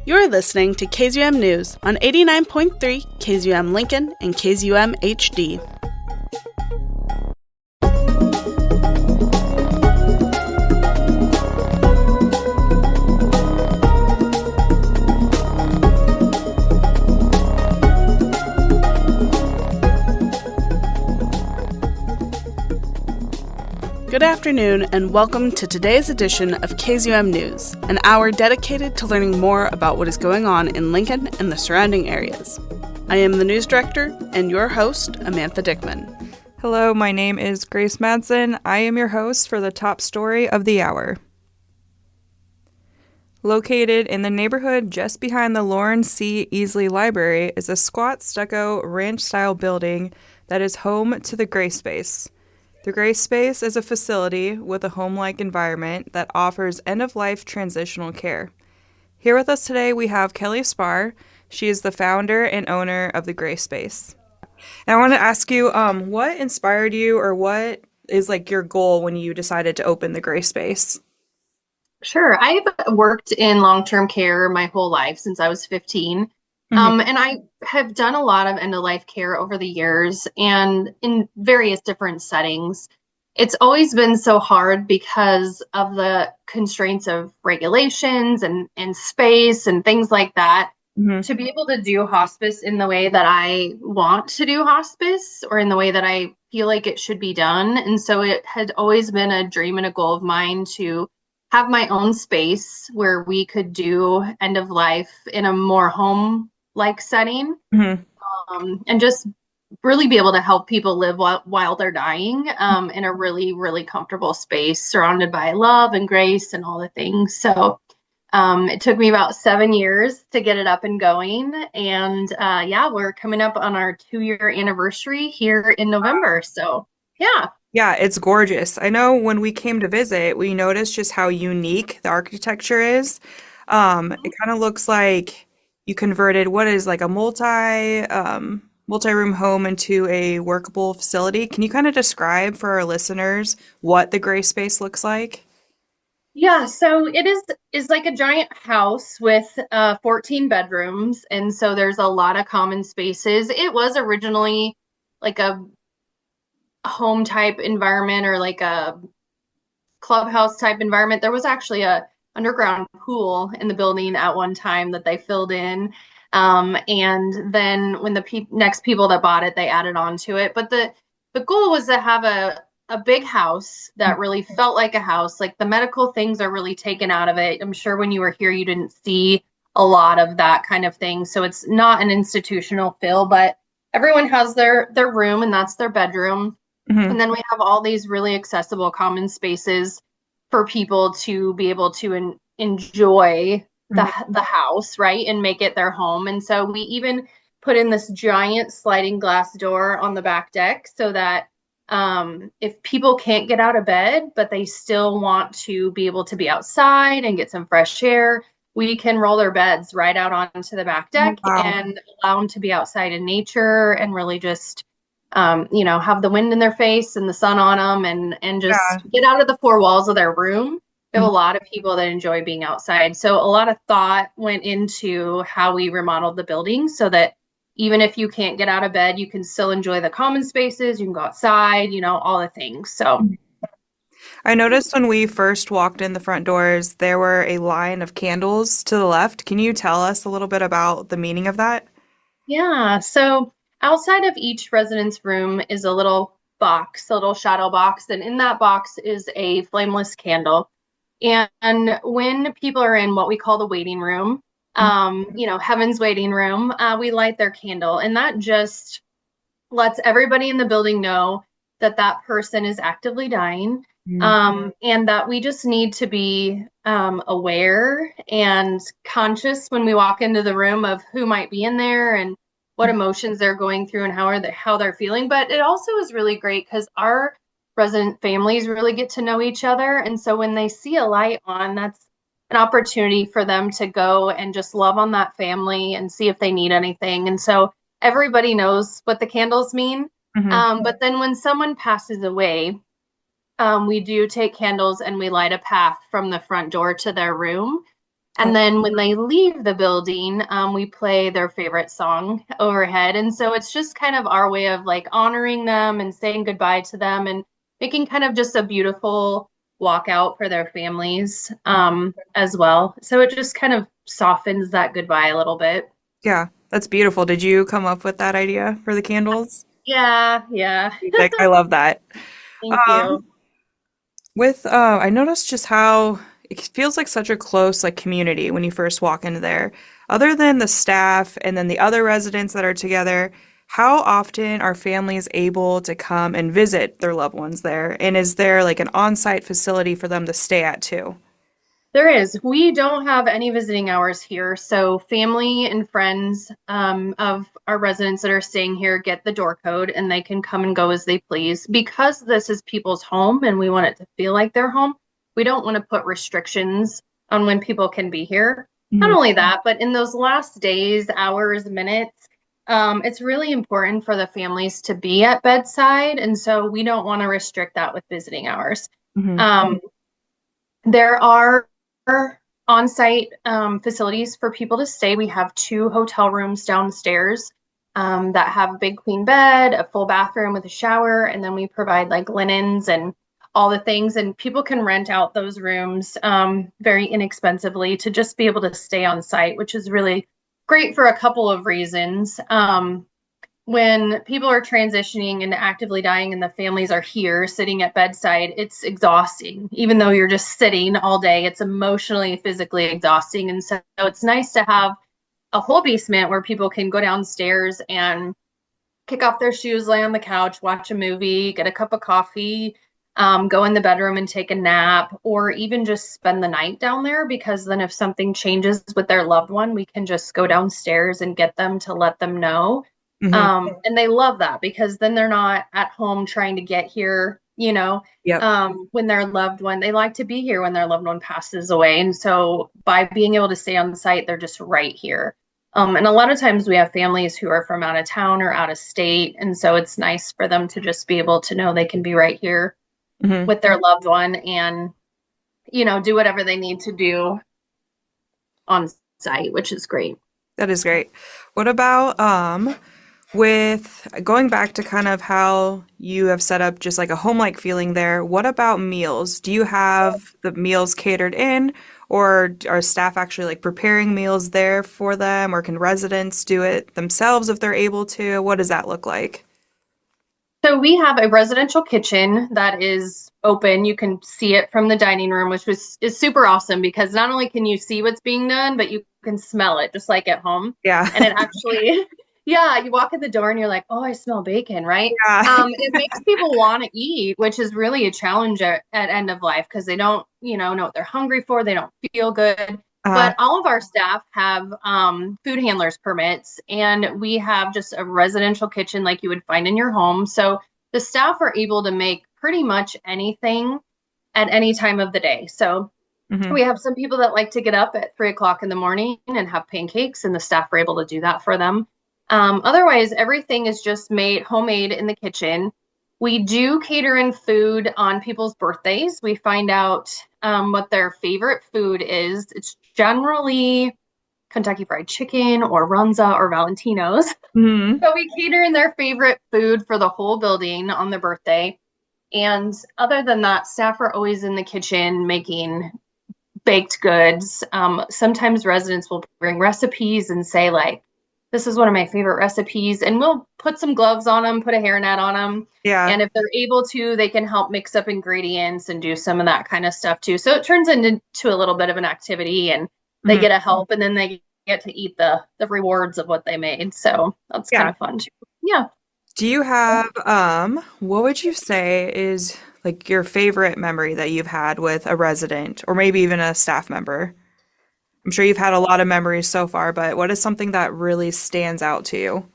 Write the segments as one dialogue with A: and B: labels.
A: You're listening to KZUM News on 89.3 KZUM Lincoln and KZUM HD. Good afternoon and welcome to today's edition of KZUM News, an hour dedicated to learning more about what is going on in Lincoln and the surrounding areas. I am the news director and your host, Amantha Dickman.
B: Hello, my name is Grace Madsen. I am your host for the top story of the hour. Located in the neighborhood just behind the Lauren C. Easley Library is a squat stucco ranch-style building that is home to the Grace Space. The Grace Space is a facility with a home-like environment that offers end-of-life transitional care. Here with us today, we have Kelly Spar. She is the founder and owner of the Grace Space. And I want to ask you, what inspired you, or what is your goal when you decided to open the Grace Space?
C: Sure. I've worked in long-term care my whole life since I was 15. And I have done a lot of end-of-life care over the years and in various different settings. It's always been so hard because of the constraints of regulations and space and things like that. To be able to do hospice in the way that I want to do hospice, or in the way that I feel like it should be done. And so it had always been a dream and a goal of mine to have my own space where we could do end of life in a more home-like setting, and just really be able to help people live while they're dying, in a really, really comfortable space surrounded by love and grace and all the things. So it took me about 7 years to get it up and going. And we're coming up on our 2-year anniversary here in November. So yeah.
B: Yeah, it's gorgeous. I know when we came to visit, we noticed just how unique the architecture is. It kind of looks like you converted what is a multi-room home into a workable facility. Can you kind of describe for our listeners what the Grace Space looks like?
C: Yeah, so it is like a giant house with 14 bedrooms, and so there's a lot of common spaces. It was originally like a home type environment, or like a clubhouse type environment. There was actually a underground pool in the building at one time that they filled in. And then when the next people that bought it, they added on to it. But the goal was to have a big house that really felt like a house. Like, the medical things are really taken out of it. I'm sure when you were here, you didn't see a lot of that kind of thing. So it's not an institutional feel, but everyone has their room, and that's their bedroom. And then we have all these really accessible common spaces for people to be able to enjoy the house, right, and make it their home. And so we even put in this giant sliding glass door on the back deck so that if people can't get out of bed, but they still want to be able to be outside and get some fresh air, we can roll their beds right out onto the back deck and allow them to be outside in nature and really just have the wind in their face and the sun on them, and just get out of the four walls of their room. We have a lot of people that enjoy being outside. So a lot of thought went into how we remodeled the building so that even if you can't get out of bed, you can still enjoy the common spaces. You can go outside, all the things. So
B: I noticed when we first walked in the front doors, there were a line of candles to the left. Can you tell us a little bit about the meaning of that?
C: Yeah. So outside of each resident's room is a little box, a little shadow box. And in that box is a flameless candle. And when people are in what we call the waiting room, heaven's waiting room, we light their candle. And that just lets everybody in the building know that that person is actively dying. And that we just need to be aware and conscious when we walk into the room of who might be in there and what emotions they're going through and how they're feeling. But it also is really great because our resident families really get to know each other. And so when they see a light on, that's an opportunity for them to go and just love on that family and see if they need anything. And so everybody knows what the candles mean. But then when someone passes away, we do take candles and we light a path from the front door to their room. And then when they leave the building, we play their favorite song overhead. And so it's just kind of our way of like honoring them and saying goodbye to them and making kind of just a beautiful walkout for their families as well. So it just kind of softens that goodbye a little bit.
B: Yeah, that's beautiful. Did you come up with that idea for the candles?
C: Yeah, yeah.
B: Like, I love that.
C: Thank
B: Um,
C: you.
B: I noticed just how it feels like such a close like community when you first walk into there. Other than the staff and then the other residents that are together, how often are families able to come and visit their loved ones there? And is there like an on-site facility for them to stay at too?
C: There is. We don't have any visiting hours here. So family and friends of our residents that are staying here get the door code and they can come and go as they please. Because this is people's home and we want it to feel like their home, we don't want to put restrictions on when people can be here. Not
B: Mhm.
C: only that, but in those last days, hours, minutes, it's really important for the families to be at bedside. And so we don't want to restrict that with visiting hours.
B: Mhm.
C: Um, there are on-site facilities for people to stay. We have 2 hotel rooms downstairs that have a big queen bed, a full bathroom with a shower, and then we provide like linens and all the things. And people can rent out those rooms very inexpensively to just be able to stay on site, which is really great for a couple of reasons. When people are transitioning into actively dying and the families are here sitting at bedside, it's exhausting. Even though you're just sitting all day, it's emotionally, physically exhausting. And so it's nice to have a whole basement where people can go downstairs and kick off their shoes, lay on the couch, watch a movie, get a cup of coffee, go in the bedroom and take a nap, or even just spend the night down there. Because then if something changes with their loved one, we can just go downstairs and get them to let them know.
B: Mhm.
C: And they love that because then they're not at home trying to get here,
B: Yep.
C: when their loved one, they like to be here when their loved one passes away. And so by being able to stay on site, they're just right here. And a lot of times we have families who are from out of town or out of state. And so it's nice for them to just be able to know they can be right here
B: Mhm.
C: with their loved one and, do whatever they need to do on site, which is great.
B: That is great. What about with going back to kind of how you have set up just like a home-like feeling there, what about meals? Do you have the meals catered in, or are staff actually like preparing meals there for them, or can residents do it themselves if they're able to? What does that look like?
C: So we have a residential kitchen that is open. You can see it from the dining room, which is super awesome because not only can you see what's being done, but you can smell it just like at home.
B: Yeah.
C: And it actually, yeah, you walk in the door and you're like, oh, I smell bacon, right?
B: Yeah.
C: It makes people want to eat, which is really a challenge at end of life because they don't, know what they're hungry for. They don't feel good.
B: Uh,
C: But all of our staff have food handlers permits, and we have just a residential kitchen like you would find in your home. So the staff are able to make pretty much anything at any time of the day. So
B: mhm.
C: we have some people that like to get up at 3 o'clock in the morning and have pancakes, and the staff are able to do that for them. Otherwise, everything is just made homemade in the kitchen. We do cater in food on people's birthdays. We find out what their favorite food is. It's generally Kentucky Fried Chicken or Runza or Valentino's.
B: Mhm.
C: So we cater in their favorite food for the whole building on their birthday. And other than that, staff are always in the kitchen making baked goods. Sometimes residents will bring recipes and say, like, this is one of my favorite recipes. And we'll put some gloves on them, put a hairnet on them.
B: Yeah.
C: And if they're able to, they can help mix up ingredients and do some of that kind of stuff too. So it turns into a little bit of an activity and they
B: Mhm.
C: get a help and then they get to eat the rewards of what they made. So that's kind
B: Yeah.
C: of fun too. Yeah.
B: Do you have, what would you say is like your favorite memory that you've had with a resident or maybe even a staff member? I'm sure you've had a lot of memories so far, but what is something that really stands out to you?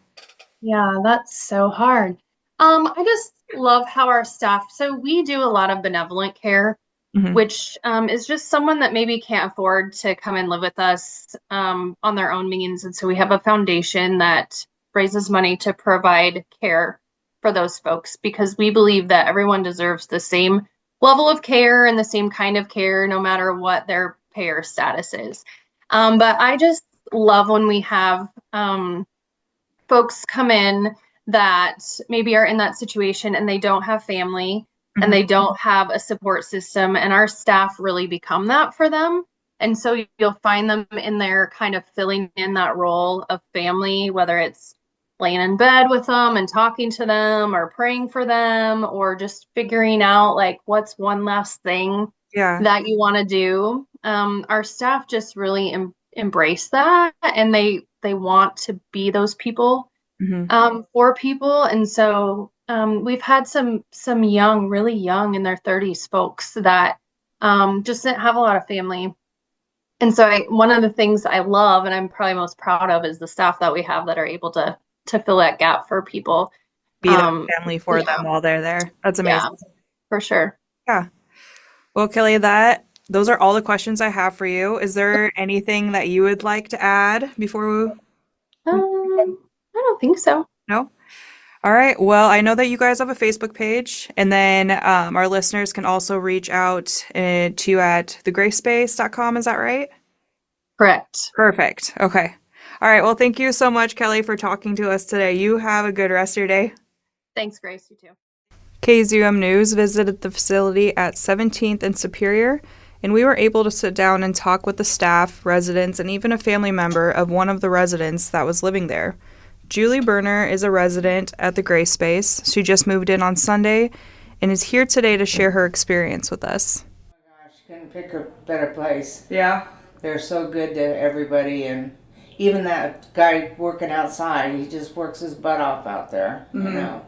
C: Yeah, that's so hard. I just love how our staff, so we do a lot of benevolent care,
B: Hmm.
C: which is just someone that maybe can't afford to come and live with us on their own means. And so we have a foundation that raises money to provide care for those folks because we believe that everyone deserves the same level of care and the same kind of care, no matter what their payer status is. But I just love when we have folks come in that maybe are in that situation and they don't have family and they don't have a support system, and our staff really become that for them. And so you'll find them in there kind of filling in that role of family, whether it's laying in bed with them and talking to them or praying for them or just figuring out like what's one last thing that you want to do. Our staff just really embrace that, and they want to be those people for people. And so we've had some young, really young in their 30s folks that just didn't have a lot of family. And so one of the things I love and I'm probably most proud of is the staff that we have that are able to fill that gap for people.
B: Be that family for them while they're there. That's amazing.
C: Yeah, for sure.
B: Yeah. Well, Kelly, those are all the questions I have for you. Is there anything that you would like to add before we...
C: I don't think so.
B: No? All right. Well, I know that you guys have a Facebook page, and then our listeners can also reach out to you at thegracespace.com. Is that right?
C: Correct.
B: Perfect. Okay. All right. Well, thank you so much, Kelly, for talking to us today. You have a good rest of your day.
C: Thanks, Grace. You too.
B: KZUM News visited the facility at 17th and Superior, and we were able to sit down and talk with the staff, residents, and even a family member of one of the residents that was living there. Julie Berner is a resident at the Grace Space. She just moved in on Sunday and is here today to share her experience with us.
D: Oh my gosh, couldn't pick a better place.
B: Yeah.
D: They're so good to everybody, and even that guy working outside, he just works his butt off out there, you know.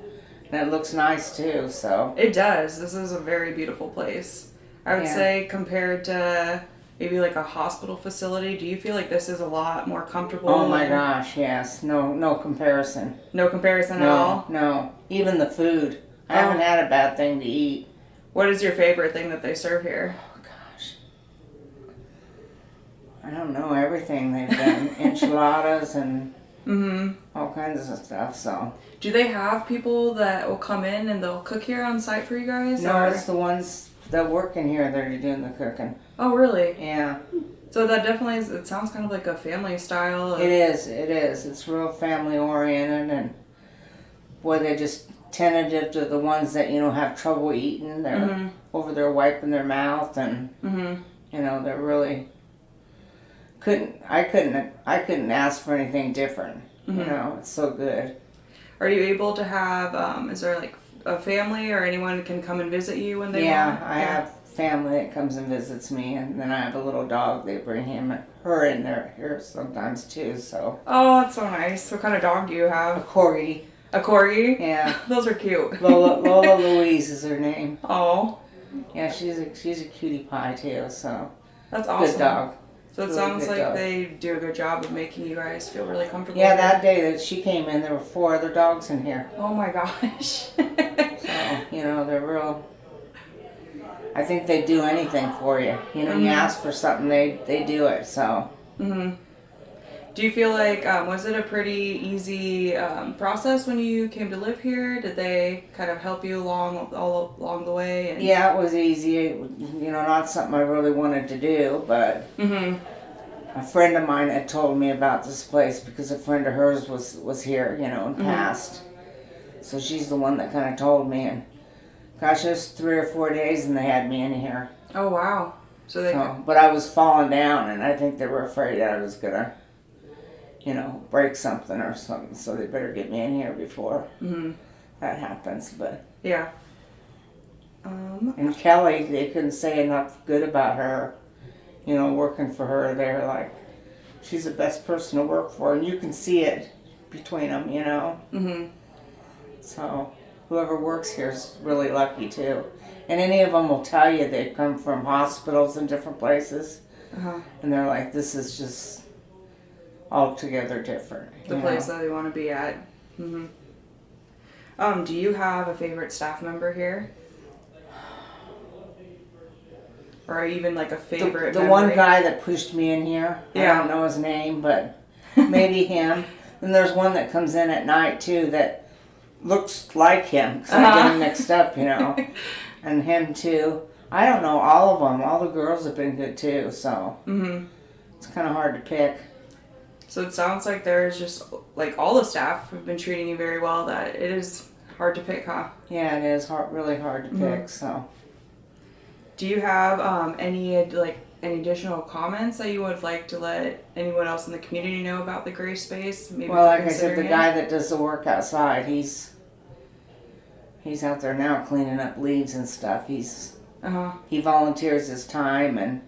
D: And it looks nice too, so.
B: It does. This is a very beautiful place. I would say compared to maybe like a hospital facility, do you feel like this is a lot more comfortable?
D: Oh my gosh, yes. No comparison.
B: No comparison at all?
D: No. Even the food. I haven't had a bad thing to eat.
B: What is your favorite thing that they serve here?
D: Oh gosh. I don't know, everything they've done. Enchiladas and all kinds of stuff, so.
B: Do they have people that will come in and they'll cook here on site for you guys?
D: No, it's the ones that work in here that are doing the cooking.
B: Oh, really?
D: Yeah.
B: So that definitely is, it sounds kind of like a family style.
D: It is. It's real family oriented, and boy, they're just tentative to the ones that, you know, have trouble eating. They're over there wiping their mouth, and you know, they're really I couldn't ask for anything different. You know, it's so good.
B: Are you able to have, is there like a family or anyone can come and visit you when they want?
D: Yeah, I have family that comes and visits me, and then I have a little dog. They bring her in there here sometimes too, so.
B: Oh, that's so nice. What kind of dog do you have?
D: A corgi.
B: A corgi?
D: Yeah.
B: Those are cute.
D: Lola Louise is her name.
B: Oh.
D: Yeah, she's a cutie pie too, so.
B: That's awesome.
D: Good dog.
B: So it sounds like they do a good job of making you guys feel really comfortable.
D: Yeah, that day that she came in, there were 4 other dogs in here.
B: Oh my gosh.
D: So, you know, they're real. I think they do anything for you. You know, you ask for something, they do it, so.
B: Do you feel like, was it a pretty easy process when you came to live here? Did they kind of help you all along the way? And...
D: Yeah, it was easy. You know, not something I really wanted to do, but a friend of mine had told me about this place because a friend of hers was here, you know, and passed. So she's the one that kind of told me, and gosh, it was 3 or 4 days and they had me in here.
B: Oh, wow.
D: But I was falling down, and I think they were afraid I was going to, you know, break something or something, so they better get me in here before that happens. But
B: yeah.
D: And Kelly, they couldn't say enough good about her, you know, working for her. They're like, she's the best person to work for, and you can see it between them, you know. So whoever works here is really lucky too. And any of them will tell you they come from hospitals and different places, and they're like, this is just altogether different.
B: The place that they want to be at. Do you have a favorite staff member here? Or even like a favorite
D: The one guy that pushed me in here, I don't know his name, but maybe him. And there's one that comes in at night too that looks like him, because I get him mixed up, you know. And him too. I don't know, all of them. All the girls have been good too, so. It's it's kind of hard to pick.
B: So it sounds like there's just, like, all the staff have been treating you very well, that it is hard to pick, huh?
D: Yeah, it is really hard to pick, so.
B: Do you have any additional comments that you would like to let anyone else in the community know about the Grace Space? Maybe
D: Well, like I said, the guy that does the work outside, he's out there now cleaning up leaves and stuff. He volunteers his time and.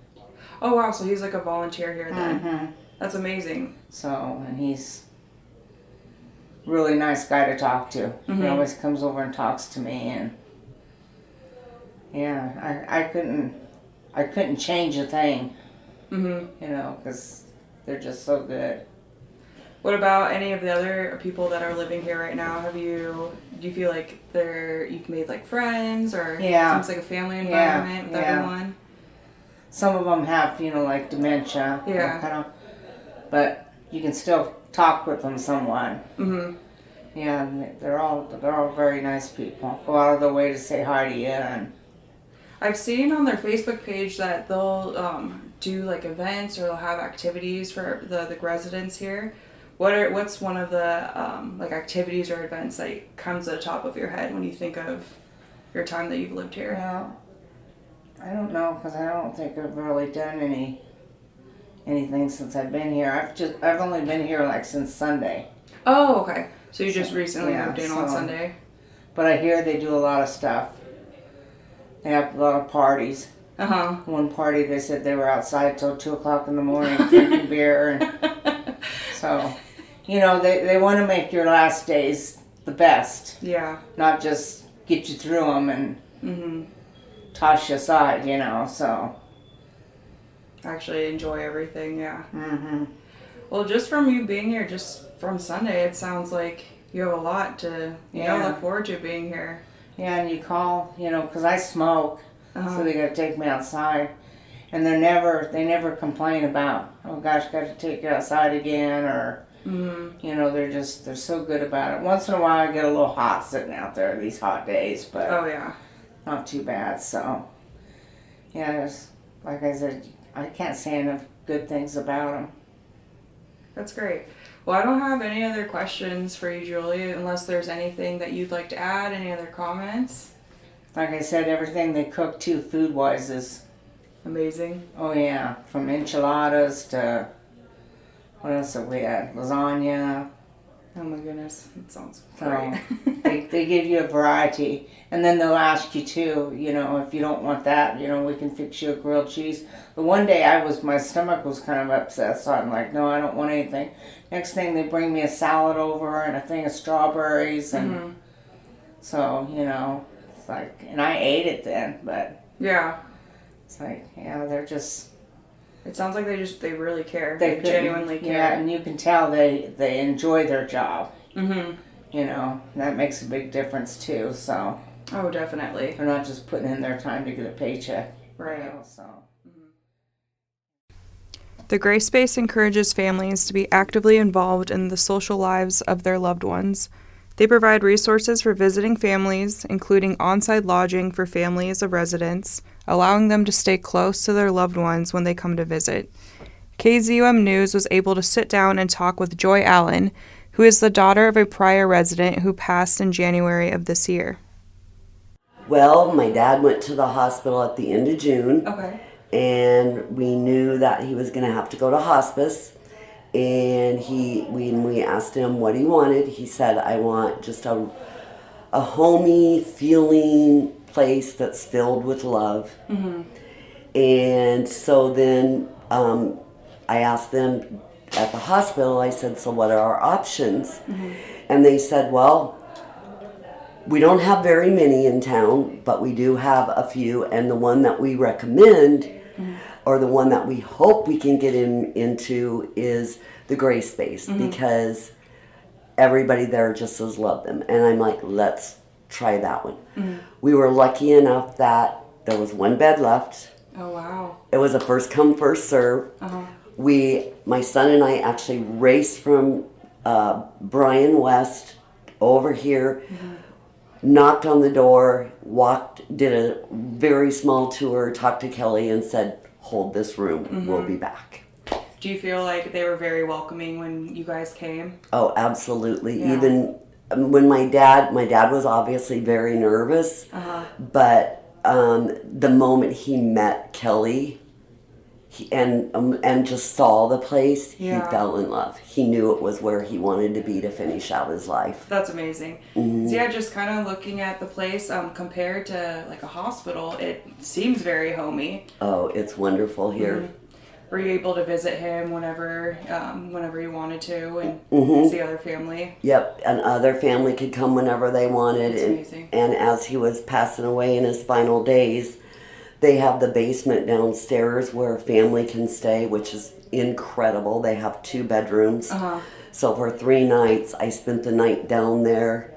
B: Oh wow! So he's like a volunteer here then. Mm-hmm. That's amazing.
D: So, and he's a really nice guy to talk to. He always comes over and talks to me, and yeah, I couldn't change a thing. You know, because they're just so good.
B: What about any of the other people that are living here right now? Do you feel like you've made like friends, or it seems like a family environment with everyone? Some
D: of them have, like dementia. Yeah. But you can still talk with them somewhat. Yeah, they're all very nice people. Go out of their way to say hi to you. And
B: I've seen on their Facebook page that they'll do like events, or they'll have activities for the residents here. What's one of the like activities or events that comes to the top of your head when you think of your time that you've lived here?
D: Well, I don't know, because I don't think I've really done anything since I've been here. I've only been here like since Sunday.
B: Oh, okay. So you just recently moved in on Sunday.
D: But I hear they do a lot of stuff. They have a lot of parties. One party, they said they were outside till 2:00 in the morning drinking beer, and so. They want to make your last days the best. Yeah. Not just get you through them and toss you aside, so.
B: Actually enjoy everything, yeah. Well, just from you being here, just from Sunday, it sounds like you have a lot to, look forward to being here.
D: Yeah, and you call, because I smoke, so they got to take me outside. And they never complain about, oh gosh, got to take you outside again, or... they're so good about it. Once in a while I get a little hot sitting out there these hot days, but not too bad. So yeah, like I said, I can't say enough good things about them.
B: That's great. Well, I don't have any other questions for you, Julie, unless there's anything that you'd like to add, any other comments?
D: Like I said, everything they cook too, food-wise, is
B: amazing.
D: Oh yeah, from enchiladas to what else have we had? Lasagna.
B: Oh my goodness, it sounds great.
D: They give you a variety. And then they'll ask you too, if you don't want that, we can fix you a grilled cheese. But one day my stomach was kind of upset, so I'm like, no, I don't want anything. Next thing, they bring me a salad over and a thing of strawberries. And so, it's like, and I ate it then, but. Yeah. It's like, they're just.
B: It sounds like they really care. They genuinely care.
D: Yeah, and you can tell they enjoy their job. That makes a big difference too. So.
B: Oh, definitely.
D: They're not just putting in their time to get a paycheck.
B: Right.
D: So.
B: The Grace Space encourages families to be actively involved in the social lives of their loved ones. They provide resources for visiting families, including on-site lodging for families of residents, allowing them to stay close to their loved ones when they come to visit. KZUM News was able to sit down and talk with Joy Allen, who is the daughter of a prior resident who passed in January of this year.
E: Well, my dad went to the hospital at the end of June.
B: Okay.
E: And we knew that he was going to have to go to hospice. And when we asked him what he wanted, he said, I want just a homey feeling place that's filled with love. And so then I asked them at the hospital, I said, so what are our options? And they said, well, we don't have very many in town, but we do have a few, and the one that we recommend, or the one that we hope we can get him into, is the Grace Space, because everybody there just has loved them. And I'm like, let's try that one. We were lucky enough that there was one bed left.
B: Oh, wow.
E: It was a first come, first serve. My son and I actually raced from Bryan West over here, knocked on the door, did a very small tour, talked to Kelly, and said, hold this room, we'll be back.
B: Do you feel like they were very welcoming when you guys came?
E: Oh, absolutely.
B: Yeah.
E: Even when my dad was obviously very nervous, but the moment he met Kelly and just saw the place,
B: Yeah.
E: he fell in love. He knew it was where he wanted to be to finish out his life.
B: That's amazing. So yeah, just kind of looking at the place compared to like a hospital, it seems very homey.
E: Oh, it's wonderful here.
B: Were you able to visit him whenever you wanted to and see other family?
E: Yep, and other family could come whenever they wanted.
B: That's amazing.
E: And as he was passing away in his final days, they have the basement downstairs where family can stay, which is incredible. They have 2 bedrooms. So for 3 nights, I spent the night down there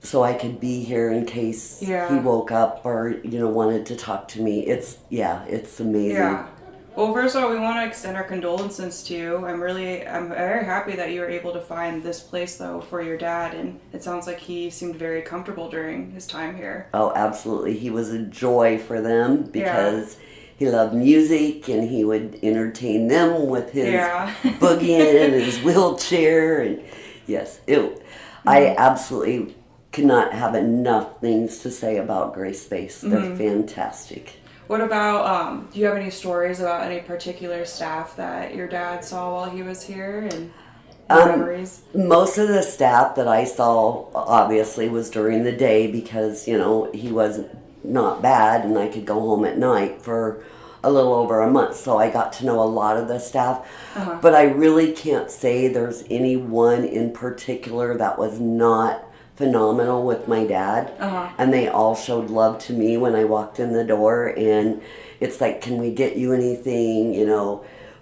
E: so I could be here in case he woke up or, wanted to talk to me. It's amazing.
B: Yeah. Well, first of all, we want to extend our condolences to you. I'm very happy that you were able to find this place, though, for your dad, and it sounds like he seemed very comfortable during his time here.
E: Oh, absolutely. He was a joy for them because he loved music, and he would entertain them with his boogieing and his wheelchair, and yes, I absolutely could not have enough things to say about Grace Space. They're fantastic.
B: What about, do you have any stories about any particular staff that your dad saw while he was here and memories?
E: Most of the staff that I saw obviously was during the day because, he was not bad and I could go home at night for a little over a month. So I got to know a lot of the staff. But I really can't say there's anyone in particular that was not phenomenal with my dad, and they all showed love to me when I walked in the door, and it's like, can we get you anything,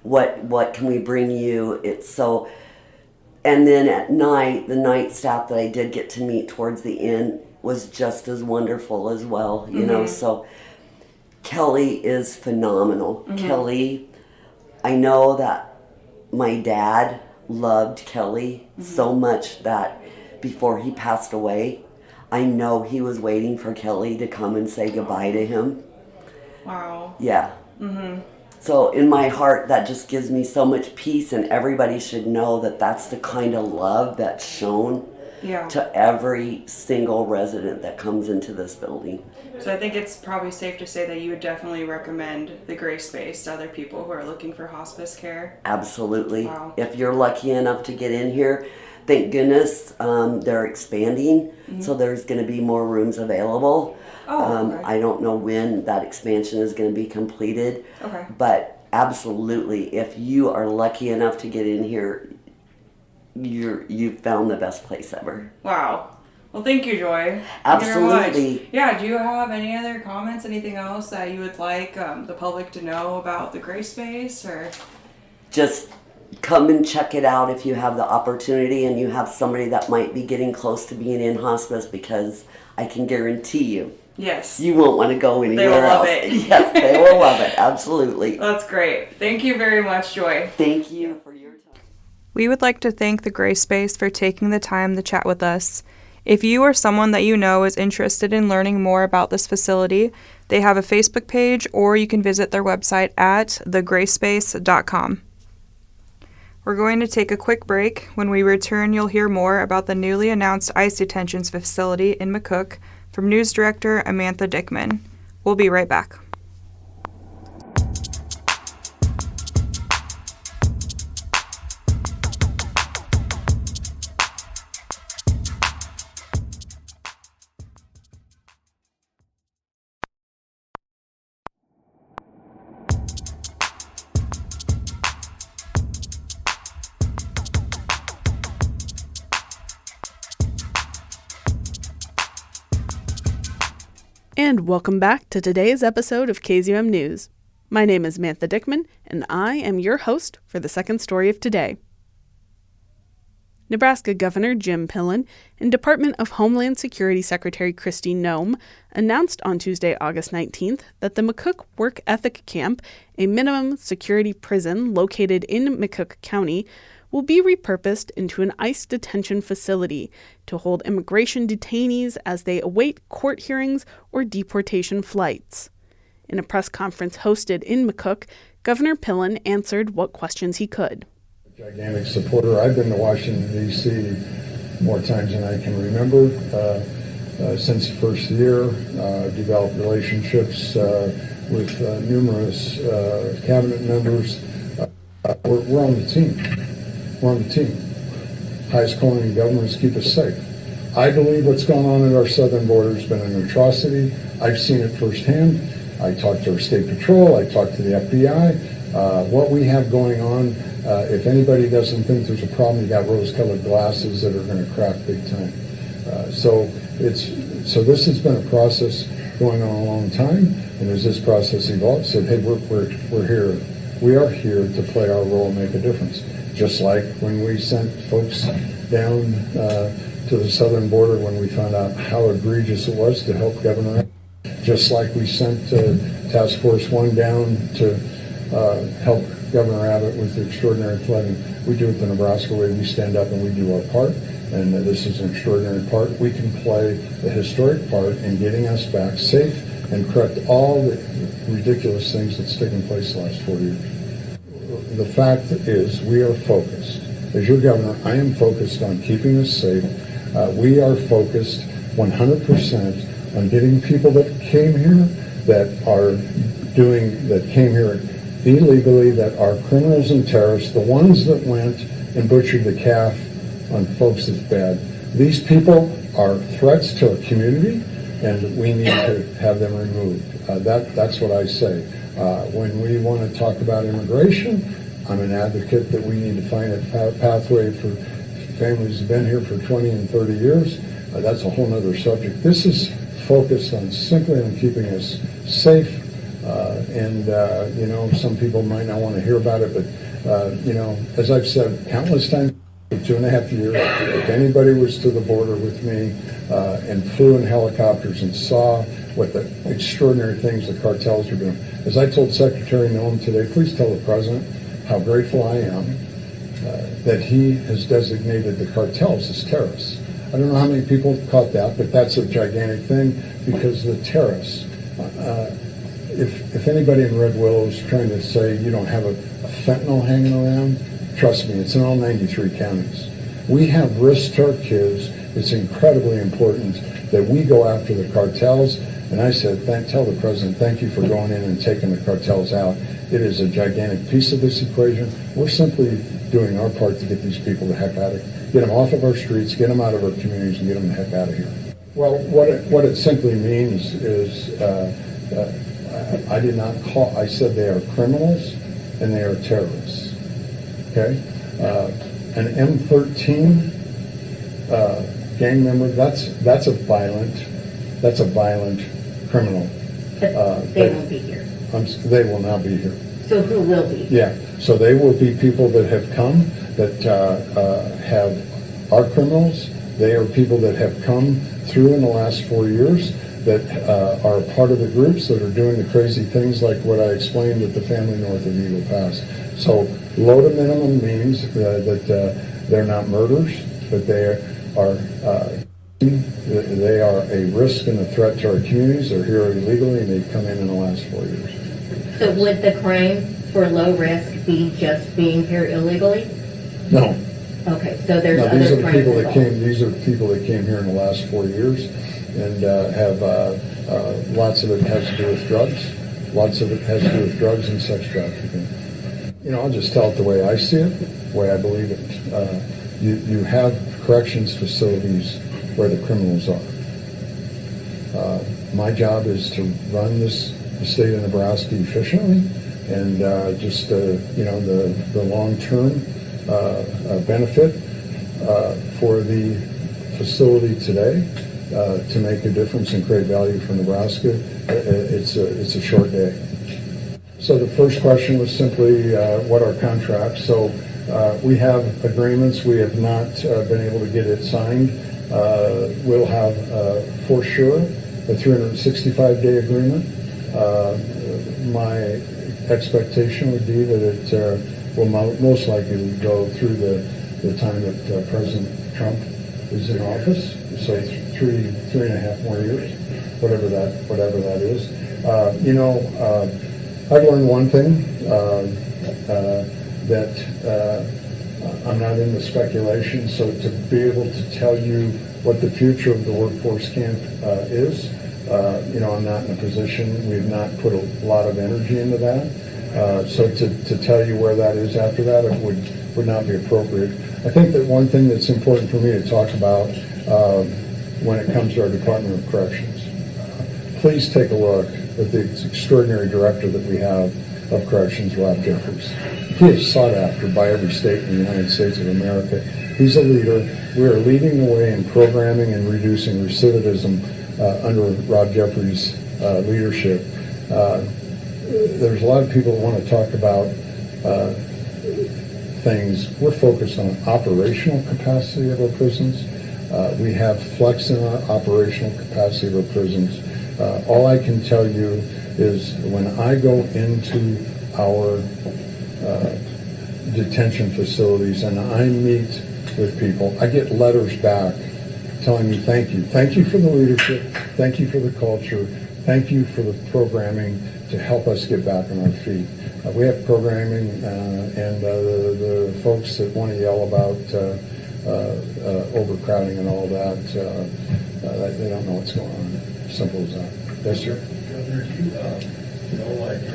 E: what can we bring you? It's so, and then at night, the night staff that I did get to meet towards the end was just as wonderful as well, so Kelly is phenomenal. Kelly, I know that my dad loved Kelly so much that before he passed away, I know he was waiting for Kelly to come and say goodbye to him.
B: Wow.
E: Yeah. So in my heart, that just gives me so much peace, and everybody should know that that's the kind of love that's shown to every single resident that comes into this building.
B: So I think it's probably safe to say that you would definitely recommend the Grace Space to other people who are looking for hospice care.
E: Absolutely.
B: Wow.
E: If you're lucky enough to get in here, thank goodness they're expanding, so there's going to be more rooms available.
B: Okay.
E: I don't know when that expansion is going to be completed,
B: Okay.
E: but absolutely, if you are lucky enough to get in here, you've found the best place ever.
B: Wow. Well, thank you, Joy.
E: Absolutely.
B: Thank you very much. Yeah, do you have any other comments, anything else that you would like the public to know about the Grace Space? Or
E: Just come and check it out if you have the opportunity and you have somebody that might be getting close to being in hospice, because I can guarantee you,
B: yes,
E: you won't want to go anywhere
B: they will
E: else.
B: love it.
E: Yes, they will love it. Absolutely.
B: That's great. Thank you very much, Joy.
E: Thank you for your time.
B: We would like to thank the Grace Space for taking the time to chat with us. If you or someone that you know is interested in learning more about this facility, they have a Facebook page, or you can visit their website at thegracespace.com. We're going to take a quick break. When we return, you'll hear more about the newly announced ICE detention facility in McCook from News Director Amantha Dickman. We'll be right back.
A: And welcome back to today's episode of KZUM News. My name is Amantha Dickman, and I am your host for the second story of today. Nebraska Governor Jim Pillen and Department of Homeland Security Secretary Kristi Noem announced on Tuesday, August 19th, that the McCook Work Ethic Camp, a minimum security prison located in McCook County, will be repurposed into an ICE detention facility to hold immigration detainees as they await court hearings or deportation flights. In a press conference hosted in McCook, Governor Pillen answered what questions he could.
F: Gigantic supporter. I've been to Washington, D.C. more times than I can remember. Since the first year, developed relationships with numerous cabinet members. We're on the team. We're on the team. Highest calling in government is keep us safe. I believe what's going on at our southern border has been an atrocity. I've seen it firsthand. I talked to our state patrol. I talked to the FBI. What we have going on, if anybody doesn't think there's a problem, you got rose-colored glasses that are going to crack big time. So this has been a process going on a long time, and as this process evolved, said, hey, we're here. We are here to play our role and make a difference. Just like when we sent folks down to the southern border when we found out how egregious it was to help Governor Abbott. Just like we sent Task Force 1 down to help Governor Abbott with the extraordinary flooding. We do it the Nebraska way. We stand up and we do our part. And this is an extraordinary part. We can play the historic part in getting us back safe and correct all the ridiculous things that's taken place the last 4 years. The fact is we are focused. As your governor, I am focused on keeping us safe. We are focused 100% on getting people that came here, that came here illegally, that are criminals and terrorists, the ones that went and butchered the calf on folks that's bad. These people are threats to our community, and we need to have them removed. That's what I say. When we want to talk about immigration, I'm an advocate that we need to find a pathway for families who've been here for 20 and 30 years. That's a whole other subject. This is focused on simply on keeping us safe. Some people might not want to hear about it, but, as I've said countless times for 2.5 years, if anybody was to the border with me and flew in helicopters and saw what the extraordinary things the cartels are doing. As I told Secretary Noem today, please tell the President how grateful I am that he has designated the cartels as terrorists. I don't know how many people caught that, but that's a gigantic thing because the terrorists, if anybody in Red Willow is trying to say you don't have a fentanyl hanging around, trust me, it's in all 93 counties. We have risk to our kids. It's incredibly important that we go after the cartels. And I said, tell the President, thank you for going in and taking the cartels out. It is a gigantic piece of this equation. We're simply doing our part to get these people the heck out of here. Get them off of our streets, get them out of our communities, and get them the heck out of here. Well, what it simply means is I did not call, I said they are criminals and they are terrorists. Okay? An M13 gang member, that's a violent criminal.
G: They won't be here.
F: They will not be here.
G: So who will be?
F: Yeah, so they will be people that have come that are criminals. They are people that have come through in the last 4 years that are part of the groups that are doing the crazy things like what I explained at the family north of Eagle Pass. So low to minimum means that they're not murderers, but they are a risk and a threat to our communities. They're here illegally and they've come in the last 4 years.
G: So would the crime for low risk be just being here illegally?
F: No.
G: Okay, so there's
F: No,
G: other
F: these are the
G: crimes
F: people that
G: involved.
F: came. These are the people that came here in the last 4 years, and have lots of it has to do with drugs. Lots of it has to do with drugs and sex trafficking. I'll just tell it the way I see it, the way I believe it. You have corrections facilities where the criminals are. My job is to run the state of Nebraska efficiently, and the long-term benefit for the facility today to make a difference and create value for Nebraska. It's a short day. So the first question was simply what are contracts? So we have agreements. We have not been able to get it signed. We'll have for sure a 365-day agreement. My expectation would be that it will most likely go through the time that President Trump is in office, so 3.5 more years, whatever that is. I've learned one thing, that I'm not into speculation, so to be able to tell you what the future of the workforce camp is, I'm not in a position. We've not put a lot of energy into that. So to tell you where that is after that, it would not be appropriate. I think that one thing that's important for me to talk about when it comes to our Department of Corrections, please take a look at the extraordinary director that we have of Corrections, Rob Jeffries. He is sought after by every state in the United States of America. He's a leader. We are leading the way in programming and reducing recidivism under Rob Jeffries' leadership. There's a lot of people that want to talk about things. We're focused on operational capacity of our prisons. We have flex in our operational capacity of our prisons. All I can tell you is when I go into our detention facilities and I meet with people, I get letters back telling me thank you. Thank you for the leadership. Thank you for the culture. Thank you for the programming to help us get back on our feet. We have programming and the folks that want to yell about overcrowding and all that, they don't know what's going on. Simple as that. Yes, sir.
H: Governor, do you are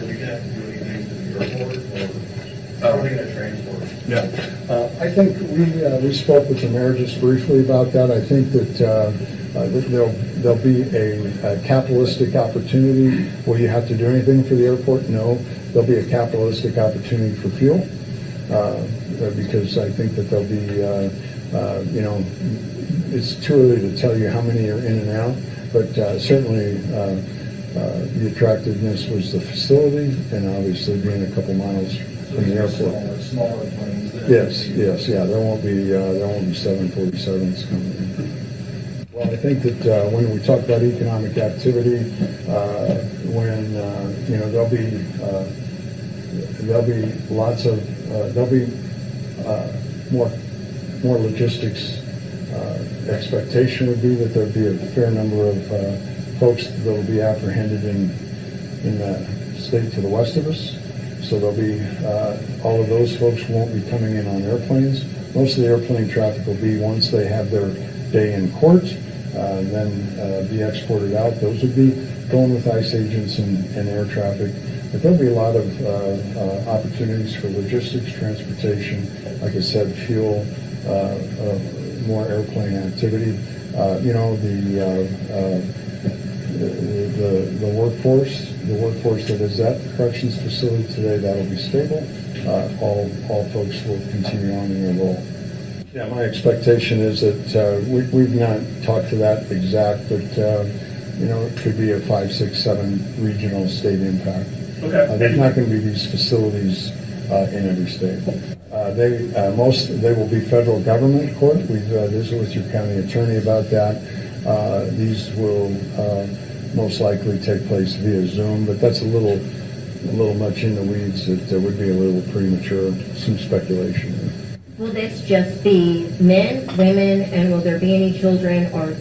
H: we going to have to do anything to the airport, or how are we going to transport?
F: Yeah. I think we spoke with the mayor just briefly about that. I think that there'll be a capitalistic opportunity. Will you have to do anything for the airport? No. There'll be a capitalistic opportunity for fuel because I think that there'll be, it's too early to tell you how many are in and out, but certainly the attractiveness was the facility and obviously being a couple miles from the airport.
H: Smaller planes.
F: Yes, yeah. There won't be 747s coming in. Well, I think that when we talk about economic activity, when there'll be lots of more logistics. Expectation would be that there'll be a fair number of folks that will be apprehended in the state to the west of us. So there'll be all of those folks won't be coming in on airplanes. Most of the airplane traffic will be once they have their day in court, then be exported out. Those would be going with ICE agents and air traffic. But there'll be a lot of opportunities for logistics, transportation, like I said, fuel, more airplane activity. The workforce that is at the corrections facility today, that'll be stable. All folks will continue on in their role. Yeah, my expectation is that we've not talked to that exact, but it could be a 5, 6, 7 regional state impact.
H: Okay.
F: There's not going to be these facilities in every state. They will be federal government court. We've visited with your county attorney about that. These will most likely take place via Zoom, but that's a little much in the weeds. It would be a little premature. Some speculation.
G: Will this just be men, women, and will there be any children or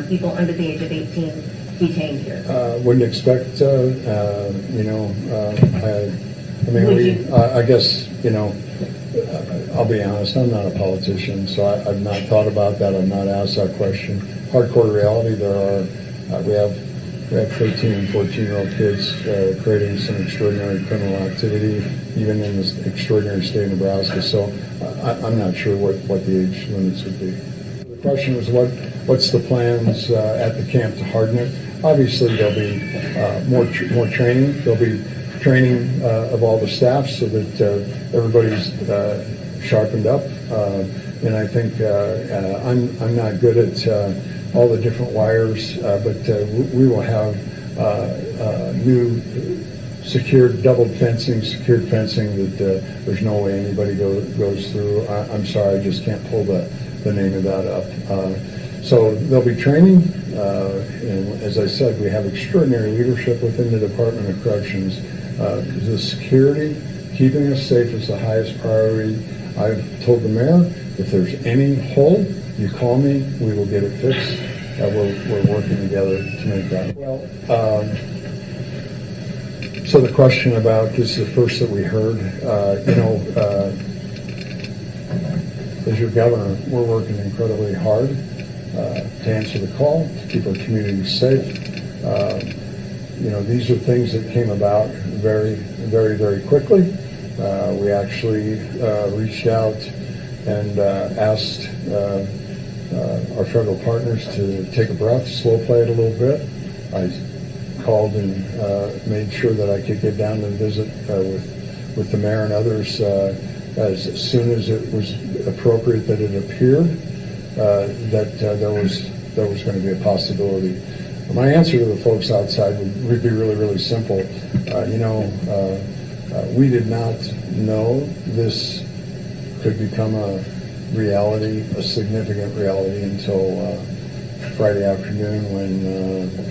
G: people under the age of 18 detained here?
F: Wouldn't expect, I guess, I'll be honest, I'm not a politician, so I've not thought about that. I've not asked that question. Hardcore reality, we have 13 and 14-year-old kids creating some extraordinary criminal activity, even in this extraordinary state of Nebraska. So I'm not sure what the age limits would be. The question was, what's the plans at the camp to harden it? Obviously, there'll be more training. There'll be training of all the staff so that everybody's sharpened up. And I think I'm not good at all the different wires, but we will have new secured secured fencing that there's no way anybody goes through. I'm sorry, I just can't pull the name of that up. So there'll be training, and as I said, we have extraordinary leadership within the Department of Corrections. The security, keeping us safe is the highest priority. I've told the mayor, if there's any hole, you call me, we will get it fixed. We're working together to make that. Well, So the question about, this is the first that we heard, as your governor, we're working incredibly hard to answer the call, to keep our communities safe. These are things that came about very, very, very quickly. We actually reached out and asked our federal partners to take a breath, slow play it a little bit. I called and made sure that I could get down and visit with the mayor and others as soon as it was appropriate, that it appeared that there was going to be a possibility. My answer to the folks outside would be really, really simple. We did not know this could become a reality, a significant reality, until Friday afternoon when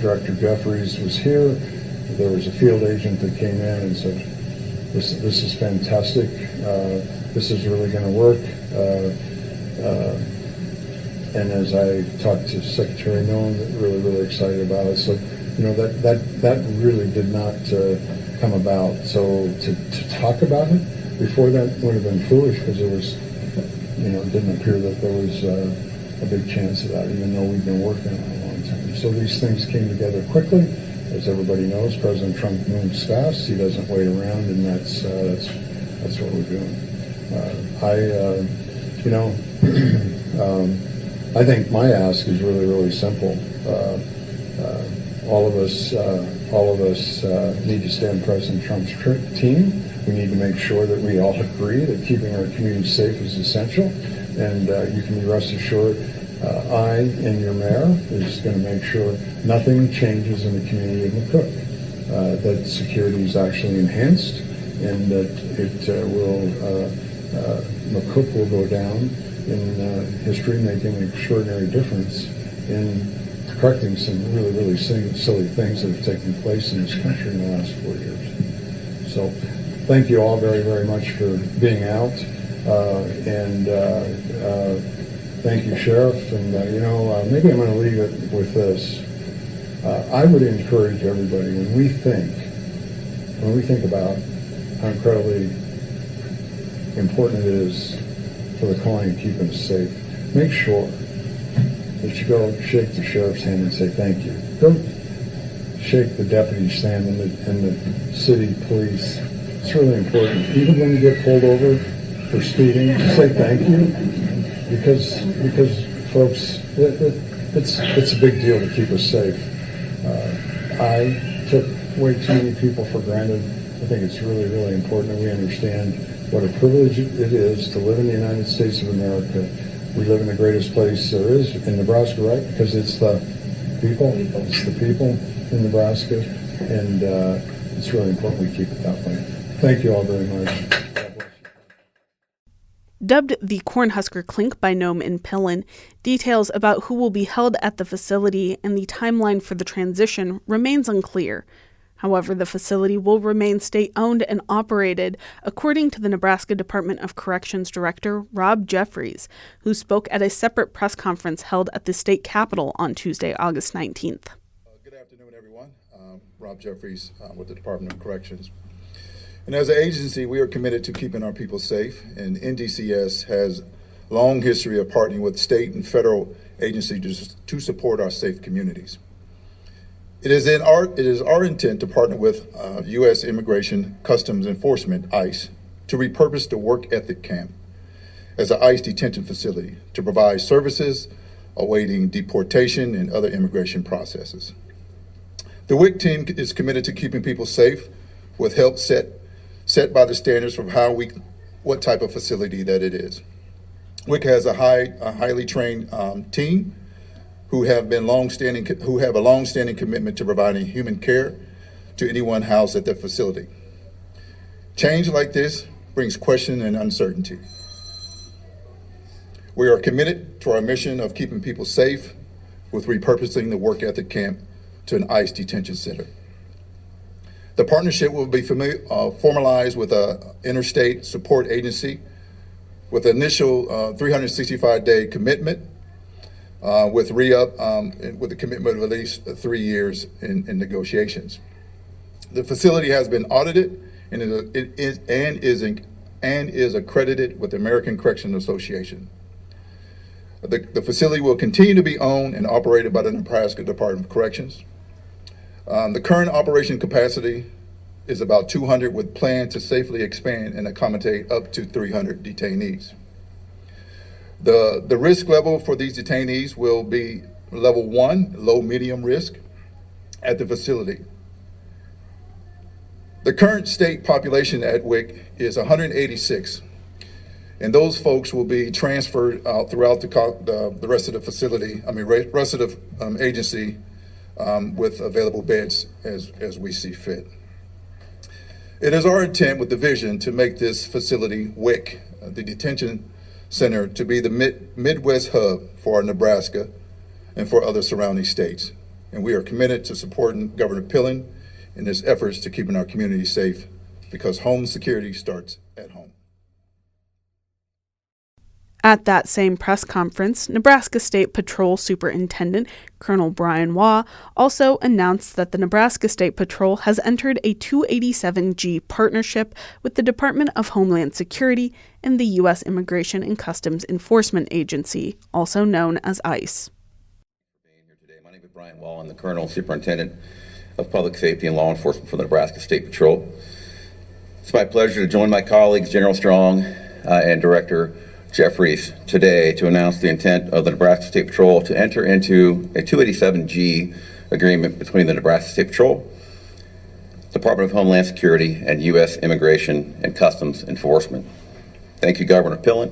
F: Director Jeffries was here. There was a field agent that came in and said, this is fantastic. This is really going to work. And as I talked to Secretary Millen, really, really excited about it. So, that really did not come about. So to talk about it before that would have been foolish, because it was, it didn't appear that there was a big chance of that, even though we've been working on it a long time. So these things came together quickly. As everybody knows, President Trump moves fast. He doesn't wait around, and that's what we're doing. I think my ask is really, really simple. All of us need to stay on President Trump's team. We need to make sure that we all agree that keeping our community safe is essential. And you can be rest assured, I and your mayor is going to make sure nothing changes in the community of McCook, that security is actually enhanced, and that McCook will go down in history, making an extraordinary difference in correcting some really, really silly things that have taken place in this country in the last 4 years. So thank you all very, very much for being out. And thank you, Sheriff. And, maybe I'm going to leave it with this. I would encourage everybody, when we think about how incredibly important it is for the colony to keep us safe, make sure that you go shake the sheriff's hand and say thank you. Go shake the deputy's hand and the city police. It's really important. Even when you get pulled over for speeding, just say thank you, because folks, it's a big deal to keep us safe. I took way too many people for granted. I think it's really, really important that we understand what a privilege it is to live in the United States of America. We live in the greatest place there is in Nebraska, right? Because it's the people. It's the people in Nebraska, and it's really important we keep it that way. Thank you all very much.
A: Dubbed the Cornhusker Clink by Nome in Pillen, details about who will be held at the facility and the timeline for the transition remains unclear. However, the facility will remain state-owned and operated, according to the Nebraska Department of Corrections Director Rob Jeffries, who spoke at a separate press conference held at the state capitol on Tuesday, August 19th.
I: Good afternoon, everyone. Rob Jeffries with the Department of Corrections. And as an agency, we are committed to keeping our people safe, and NDCS has a long history of partnering with state and federal agencies to support our safe communities. It is our intent to partner with U.S. Immigration Customs Enforcement, I.C.E, to repurpose the Work Ethic Camp as an ICE detention facility to provide services awaiting deportation and other immigration processes. The WIC team is committed to keeping people safe with help set by the standards for what type of facility that it is. WIC has a highly trained team who have a long-standing commitment to providing human care to anyone housed at the facility. Change like this brings question and uncertainty. We are committed to our mission of keeping people safe with repurposing the Work Ethic Camp to an ICE detention center. The partnership will be formalized with an interstate support agency with initial 365-day commitment with re-up with a commitment of at least 3 years in negotiations. The facility has been audited and is accredited with the American Correctional Association. The facility will continue to be owned and operated by the Nebraska Department of Corrections. The current operation capacity is about 200, with plan to safely expand and accommodate up to 300 detainees. The risk level for these detainees will be level 1, low medium risk, at the facility. The current state population at WIC is 186, and those folks will be transferred out throughout the rest of the facility, rest of the agency, with available beds as we see fit. It is our intent with the vision to make this facility, WIC, the detention center, to be the Midwest hub for Nebraska and for other surrounding states. And we are committed to supporting Governor Pillen in his efforts to keeping our community safe, because home security starts at home.
A: At that same press conference, Nebraska State Patrol Superintendent Colonel Brian Waugh also announced that the Nebraska State Patrol has entered a 287G partnership with the Department of Homeland Security and the U.S. Immigration and Customs Enforcement Agency, also known as ICE.
J: My name is Brian Waugh. I'm the Colonel Superintendent of Public Safety and Law Enforcement for the Nebraska State Patrol. It's my pleasure to join my colleagues, General Strong and Director Jeffries, today to announce the intent of the Nebraska State Patrol to enter into a 287G agreement between the Nebraska State Patrol, Department of Homeland Security, and U.S. Immigration and Customs Enforcement. Thank you, Governor Pillen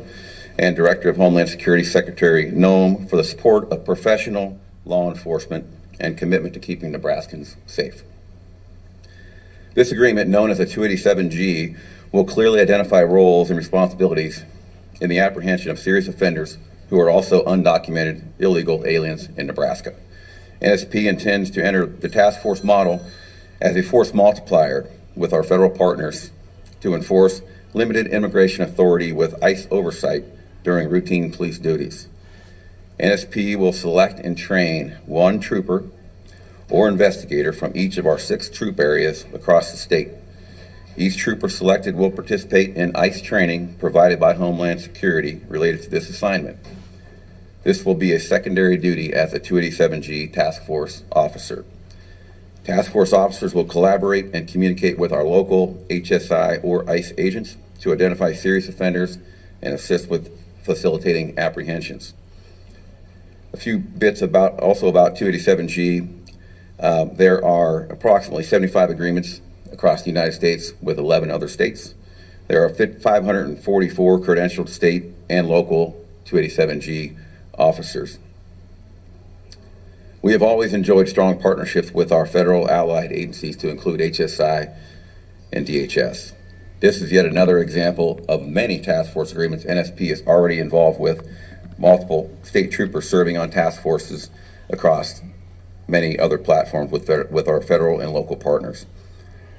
J: and Director of Homeland Security Secretary Noem, for the support of professional law enforcement and commitment to keeping Nebraskans safe. This agreement, known as a 287G, will clearly identify roles and responsibilities in the apprehension of serious offenders who are also undocumented illegal aliens in Nebraska. NSP intends to enter the task force model as a force multiplier with our federal partners to enforce limited immigration authority with ICE oversight during routine police duties. NSP will select and train one trooper or investigator from each of our 6 troop areas across the state. Each trooper selected will participate in ICE training provided by Homeland Security related to this assignment. This will be a secondary duty as a 287G task force officer. Task force officers will collaborate and communicate with our local HSI or ICE agents to identify serious offenders and assist with facilitating apprehensions. A few bits about 287G. There are approximately 75 agreements across the United States with 11 other states. There are 544 credentialed state and local 287G officers. We have always enjoyed strong partnerships with our federal allied agencies, to include HSI and DHS. This is yet another example of many task force agreements NSP is already involved with, multiple state troopers serving on task forces across many other platforms with our federal and local partners.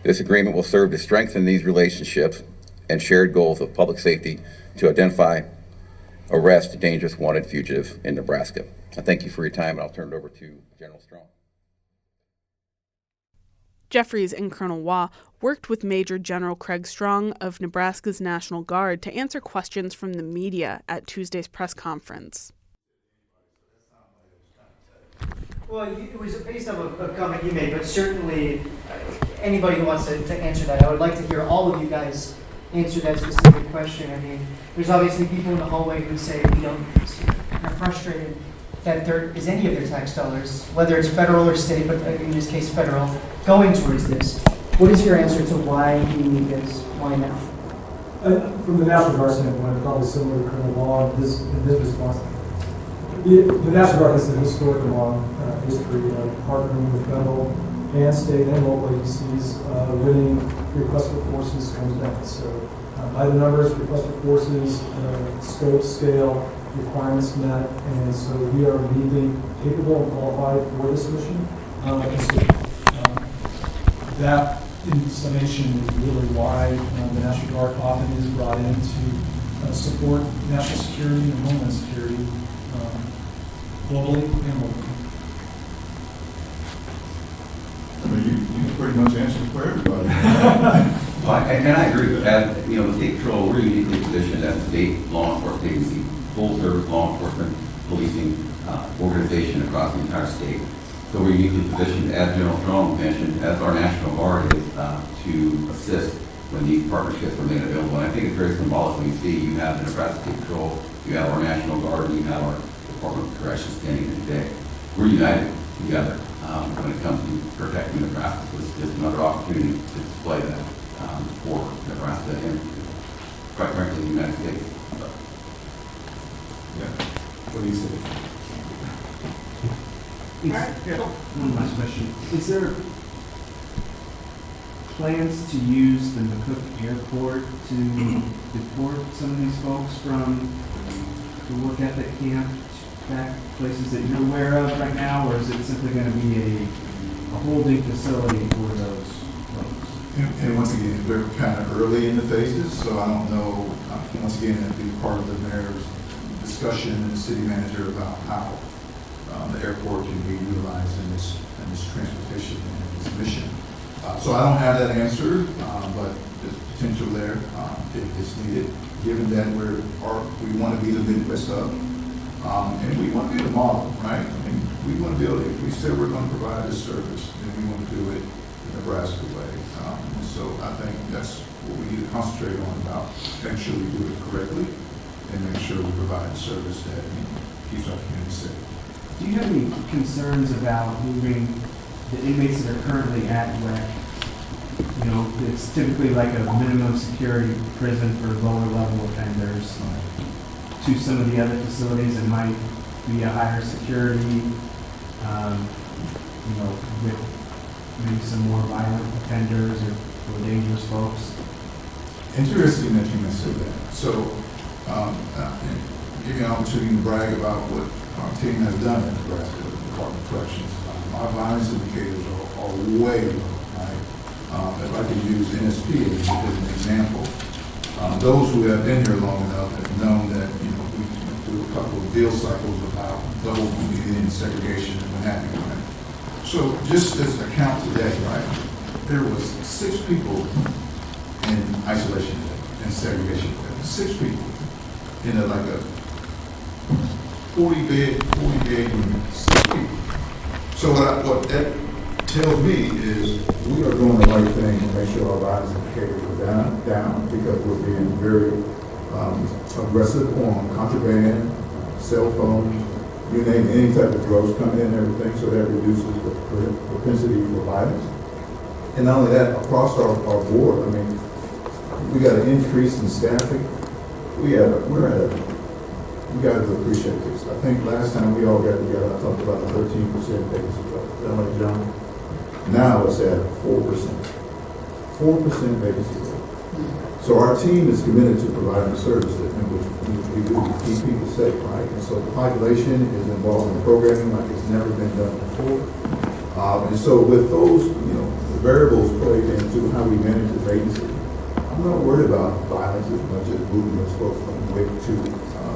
J: This agreement will serve to strengthen these relationships and shared goals of public safety to identify, arrest dangerous wanted fugitives in Nebraska. I thank you for your time, and I'll turn it over to General Strong.
A: Jeffries and Colonel Waugh worked with Major General Craig Strong of Nebraska's National Guard to answer questions from the media at Tuesday's press conference.
K: Well, it was based on a comment you made, but certainly anybody who wants to answer that, I would like to hear all of you guys answer that specific question. I mean, there's obviously people in the hallway who say are frustrated that there is any of their tax dollars, whether it's federal or state, but in this case federal, going towards this. What is your answer to why you need this? Why now?
L: From the National Guard standpoint, probably similar to Colonel Waugh in this response. The National Guard has a historic long history of partnering with federal and state and local agencies, winning request for forces comes down. So by the numbers, request for forces, scope, scale, requirements met, and so we are legally capable and qualified for this mission. That, in summation, is really why the National Guard often is brought in to support national security and homeland security globally and locally.
H: You
I: pretty much answered for everybody.
J: Well, and I agree with that. You know, the State Patrol, we're uniquely positioned as a state law enforcement agency, full service law enforcement policing organization across the entire state. So we're uniquely positioned, as General Strong mentioned, as our National Guard is, to assist when these partnerships remain available. And I think it's very symbolic when you see you have the Nebraska State Patrol, you have our National Guard, and you have our Department of Corrections standing here today. We're united together when it comes to protecting Nebraska. So it's just another opportunity to display that for Nebraska and, quite frankly, the United States. So,
I: Yeah. What do you say?
M: One last question. Is there plans to use the McCook Airport to deport some of these folks from the work ethic camp back places that you're aware of right now, or is it simply going to be a holding facility for those folks?
I: And once again, they're kind of early in the phases, so I don't know. Once again, that'd be part of the mayor's discussion and the city manager about how the airport can be utilized in this transportation and this mission. So I don't have that answer, but there's potential there if it's needed. Given that we want to be the Midwest hub, and we want to be the model, right? I mean, we want to be able to, if we said we're going to provide this service, then we want to do it the Nebraska way. And so I think that's what we need to concentrate on, about making sure we do it correctly and make sure we provide the service that keeps our community safe.
M: Do you have any concerns about moving the inmates that are currently at rec? You know, it's typically like a minimum security prison for lower level offenders, to some of the other facilities that might be a higher security, you know, with maybe some more violent offenders or dangerous folks.
I: Interesting that you mentioned that. So, give you an opportunity to brag about what our team has done in Nebraska with the Department of Corrections. Our violence indicators are way low, right? If I could use NSP as an example, those who have been here long enough have known that, you know, we went through a couple of deal cycles about double in segregation and what have you, right? So just as a count today, right, there was 6 people in isolation and segregation. 6 people in like a 40 bed unit, 6 people. So what that tells me is we are doing the right thing to make sure our violence indicators are down because we're being very aggressive on contraband, cell phones, you name it, any type of drugs coming in and everything, so that reduces the propensity for violence. And not only that, across our board, I mean, we got an increase in staffing. We got to appreciate this. I think last time we all got together, I talked about the 13% vacancy rate. Is that right, John? Now it's at 4%. 4% vacancy rate. So our team is committed to providing the service in which we do to keep people safe, right? And so the population is involved in programming like it's never been done before. And so with those, you know, the variables played into how we manage the vacancy, I'm not worried about violence as much as moving us from WIC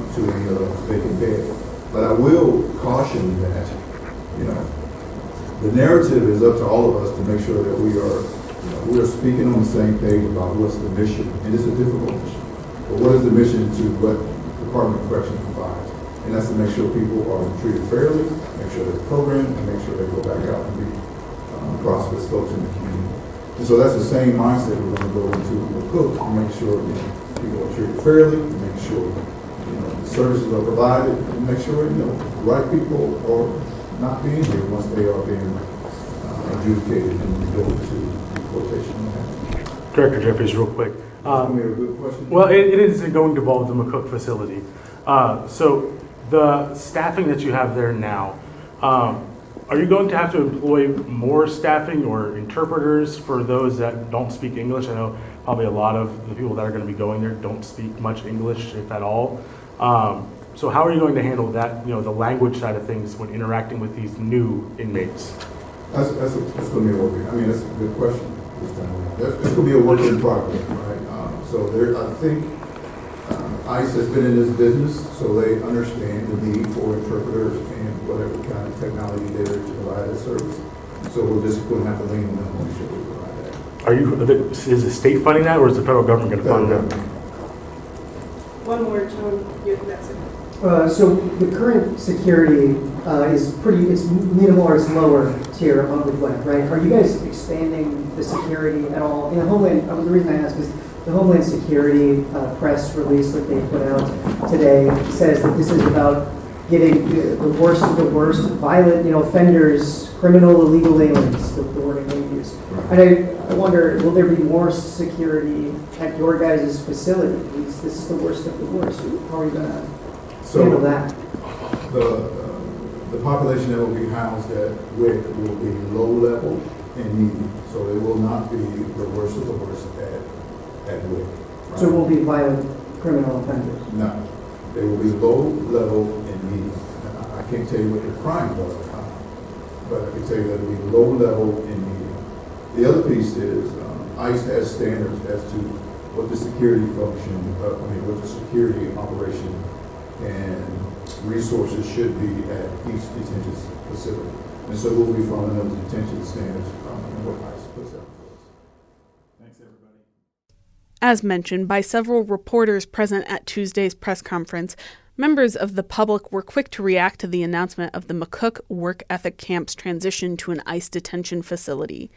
I: to any other vacant bed. But I will caution that, you know, the narrative is up to all of us to make sure that we are speaking on the same page about what's the mission, and it's a difficult mission. But what is the mission to what the Department of Corrections provides? And that's to make sure people are treated fairly, make sure they're programmed, and make sure they go back out and be prosperous folks in the community. And so that's the same mindset we're going to go into McCook and make sure people are treated fairly, and make sure the services are provided, and make sure the right people are not being here once they are being adjudicated and go to deportation.
N: Director Jeffries, real quick. Well, it is going to involve the McCook facility. So the staffing that you have there now, are you going to have to employ more staffing or interpreters for those that don't speak English? I know probably a lot of the people that are going to be going there don't speak much English, if at all. So how are you going to handle that, the language side of things when interacting with these new inmates?
I: That's going to be a work. I mean, that's a good question. That's going to be a work in progress, right? So there, I think ICE has been in this business, so they understand the need for interpreters and whatever kind of technology there to provide that service.
F: So we're just going to have to lean on them to make sure we provide that.
N: Are you, is the state funding that, or is the federal government going to fund that?
A: One more, John. That's it.
K: So the current security is it's minimal or it's lower tier on the web, right? Are you guys expanding the security at all? In the Homeland, the reason I ask is the Homeland Security press release that they put out today says that this is about getting the worst of the worst, violent, offenders, criminal, illegal aliens, the wording they use. And I wonder, will there be more security at your guys' facility? This is the worst of the worst. How are you going to handle that?
F: The population that will be housed at WIC will be low level and medium. So it will not be the worst of the worst at WIC. Right?
K: So it won't be violent criminal offenders?
F: No. They will be low level and medium. I can't tell you what the crime was, but I can tell you that it will be low level and medium. The other piece is ICE has standards as to what the security function, what the security operation and resources should be at each detention facility. And so we'll be following those detention standards and what ICE puts out for us. Thanks, everybody.
A: As mentioned by several reporters present at Tuesday's press conference, members of the public were quick to react to the announcement of the McCook Work Ethic Camp's transition to an ICE detention facility.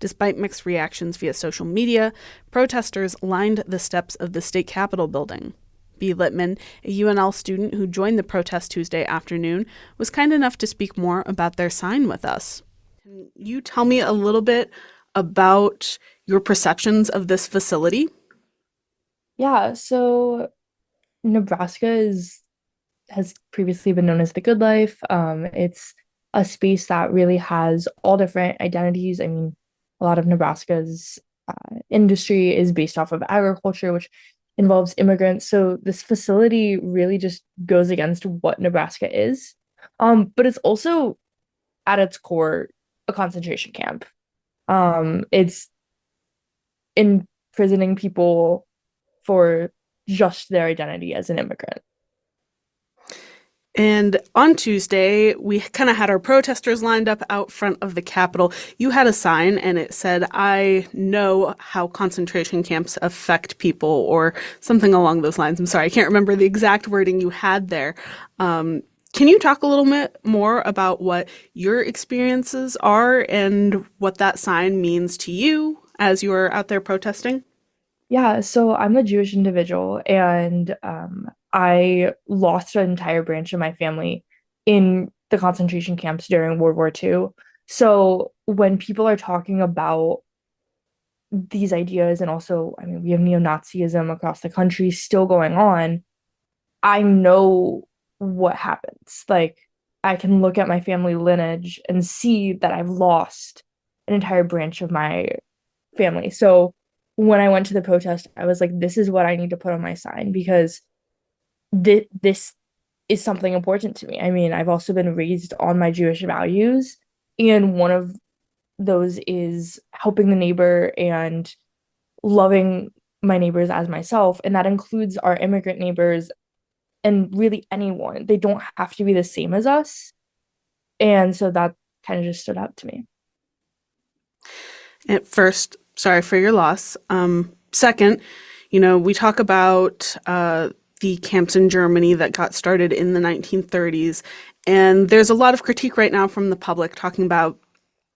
A: Despite mixed reactions via social media, protesters lined the steps of the state capitol building. B. Littman, a UNL student who joined the protest Tuesday afternoon, was kind enough to speak more about their sign with us. Can you tell me a little bit about your perceptions of this facility?
O: Yeah, so Nebraska has previously been known as the good life. It's a space that really has all different identities. I mean, a lot of Nebraska's industry is based off of agriculture, which involves immigrants. So this facility really just goes against what Nebraska is. But it's also at its core a concentration camp. It's imprisoning people for just their identity as an immigrant.
A: And on Tuesday, we kind of had our protesters lined up out front of the Capitol. You had a sign and it said, "I know how concentration camps affect people," or something along those lines. I'm sorry, I can't remember the exact wording you had there. Can you talk a little bit more about what your experiences are and what that sign means to you as you are out there protesting?
O: Yeah, so I'm a Jewish individual, and I lost an entire branch of my family in the concentration camps during World War II. So when people are talking about these ideas, and also, I mean, we have neo-Nazism across the country still going on, I know what happens. Like, I can look at my family lineage and see that I've lost an entire branch of my family. So when I went to the protest, I was like, this is what I need to put on my sign, because this is something important to me. I mean, I've also been raised on my Jewish values, and one of those is helping the neighbor and loving my neighbors as myself, and that includes our immigrant neighbors and really anyone. They don't have to be the same as us, and so that kind of just stood out to me.
A: At first, sorry for your loss. Second, we talk about the camps in Germany that got started in the 1930s, and there's a lot of critique right now from the public talking about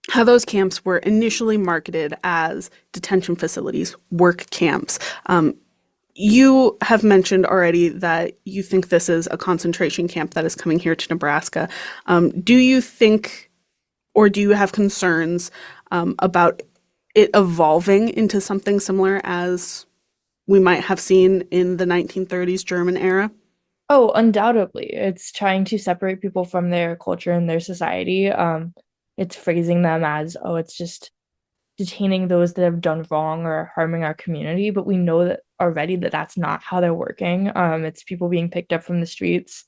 A: how those camps were initially marketed as detention facilities, work camps. You have mentioned already that you think this is a concentration camp that is coming here to Nebraska. Do you think, or do you have concerns about it evolving into something similar as we might have seen in the 1930s German era?
O: Oh, undoubtedly. It's trying to separate people from their culture and their society. It's phrasing them as, oh, it's just detaining those that have done wrong or harming our community. But we know that already that that's not how they're working. It's people being picked up from the streets,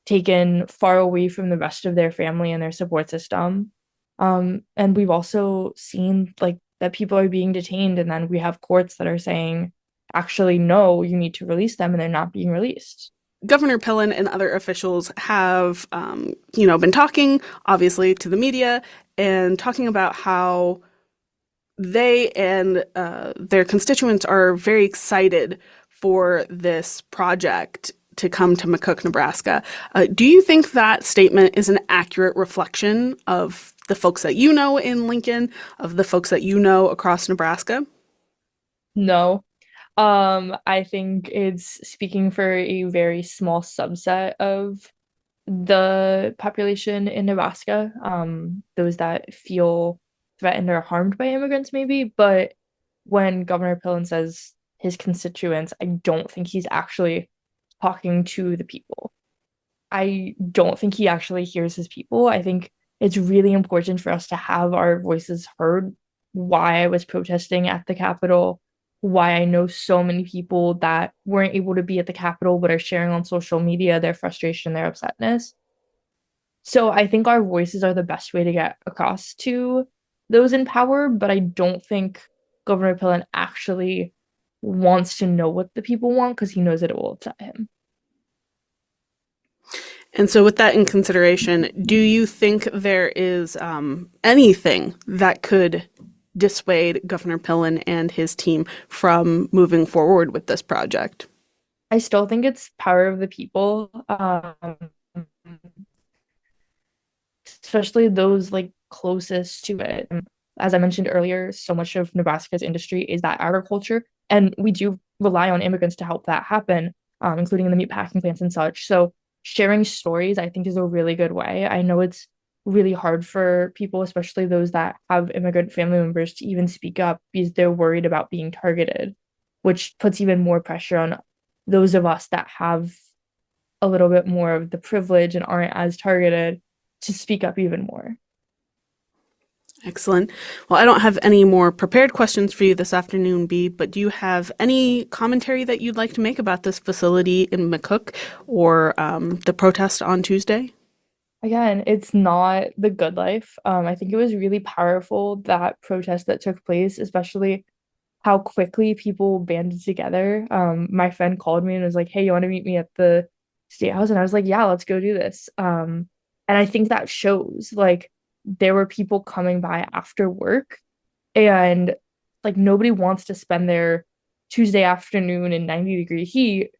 O: taken far away from the rest of their family and their support system. And we've also seen that people are being detained, and then we have courts that are saying, actually, no, you need to release them, and they're not being released.
A: Governor Pillen and other officials have, been talking, obviously, to the media and talking about how they and their constituents are very excited for this project to come to McCook, Nebraska. Do you think that statement is an accurate reflection of the folks that you know in Lincoln, of the folks that you know across Nebraska?
O: No. I think it's speaking for a very small subset of the population in Nebraska, those that feel threatened or harmed by immigrants, maybe. But when Governor Pillen says his constituents, I don't think he's actually talking to the people. I don't think he actually hears his people. I think it's really important for us to have our voices heard. Why I was protesting at the Capitol, why I know so many people that weren't able to be at the Capitol but are sharing on social media their frustration, their upsetness. So I think our voices are the best way to get across to those in power, but I don't think Governor Pillen actually wants to know what the people want because he knows that it will upset him.
A: And so with that in consideration, do you think there is anything that could dissuade Governor Pillen and his team from moving forward with this project?
O: I still think it's power of the people, especially those like closest to it. As I mentioned earlier, so much of Nebraska's industry is that agriculture, and we do rely on immigrants to help that happen, including in the meat packing plants and such. So sharing stories, I think, is a really good way. I know it's really hard for people, especially those that have immigrant family members, to even speak up because they're worried about being targeted, which puts even more pressure on those of us that have a little bit more of the privilege and aren't as targeted to speak up even more.
A: Excellent. Well, I don't have any more prepared questions for you this afternoon, Bea, but do you have any commentary that you'd like to make about this facility in McCook or the protest on Tuesday?
O: Again, it's not the good life. I think it was really powerful, that protest that took place, especially how quickly people banded together. My friend called me and was like, hey, you want to meet me at the State House? And I was like, yeah, let's go do this. And I think that shows, like, there were people coming by after work, and like nobody wants to spend their Tuesday afternoon in 90-degree heat,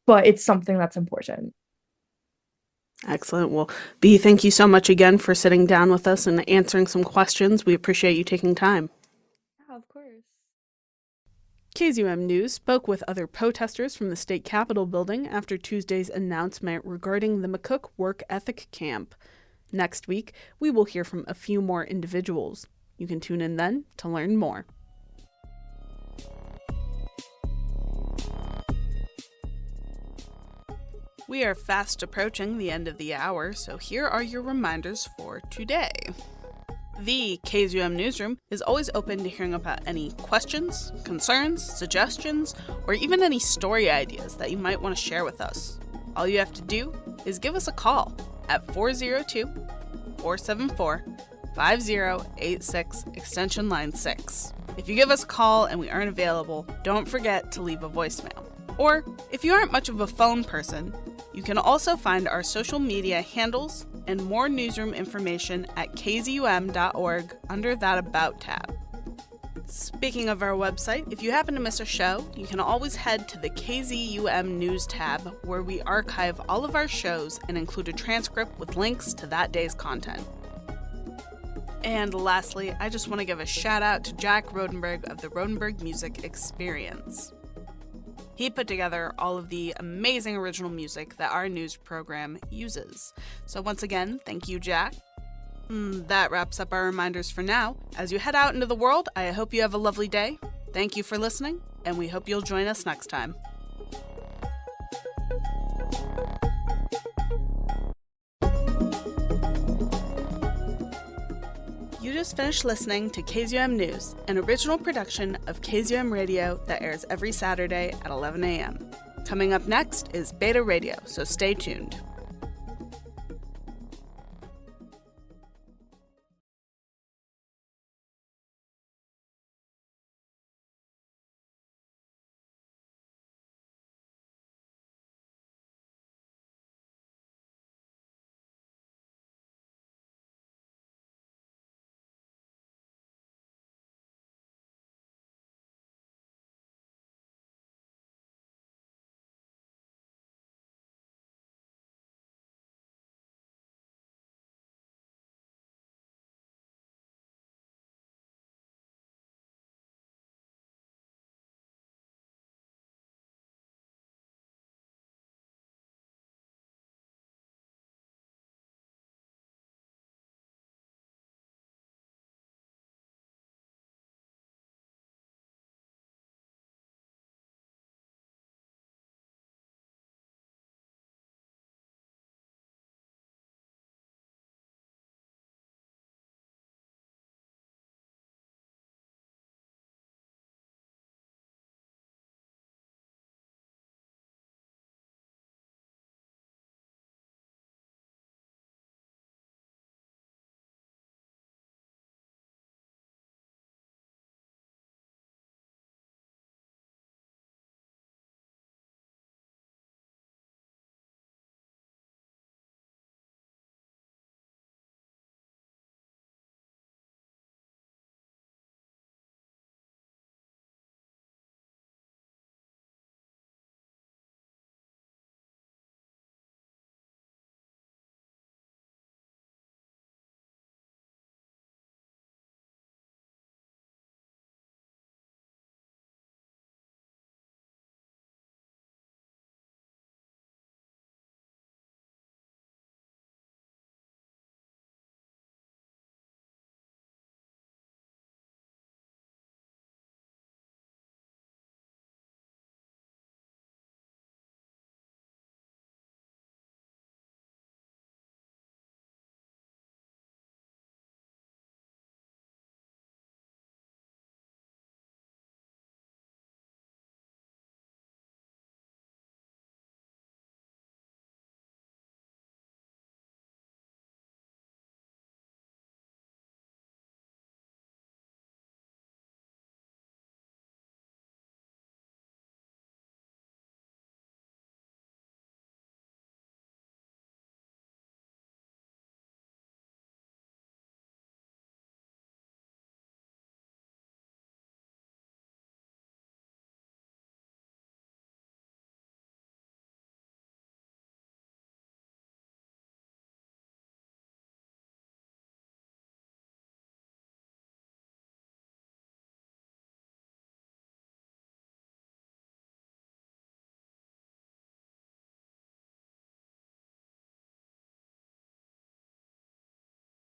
O: but it's something that's important.
A: Excellent. Well, Bea, thank you so much again for sitting down with us and answering some questions. We appreciate you taking time.
O: Yeah, of course.
A: KZUM News spoke with other protesters from the state capitol building after Tuesday's announcement regarding the McCook Work Ethic Camp. Next week, we will hear from a few more individuals. You can tune in then to learn more. We are fast approaching the end of the hour, so here are your reminders for today. The KZUM Newsroom is always open to hearing about any questions, concerns, suggestions, or even any story ideas that you might want to share with us. All you have to do is give us a call at 402-474-5086, extension line 6. If you give us a call and we aren't available, don't forget to leave a voicemail. Or, if you aren't much of a phone person, you can also find our social media handles and more newsroom information at kzum.org under that About tab. Speaking of our website, if you happen to miss a show, you can always head to the KZUM News tab, where we archive all of our shows and include a transcript with links to that day's content. And lastly, I just want to give a shout out to Jack Rodenberg of the Rodenberg Music Experience. He put together all of the amazing original music that our news program uses. So once again, thank you, Jack. That wraps up our reminders for now. As you head out into the world, I hope you have a lovely day. Thank you for listening, and we hope you'll join us next time. You just finished listening to KZUM News, an original production of KZUM Radio that airs every Saturday at 11 a.m. Coming up next is Beta Radio, so stay tuned.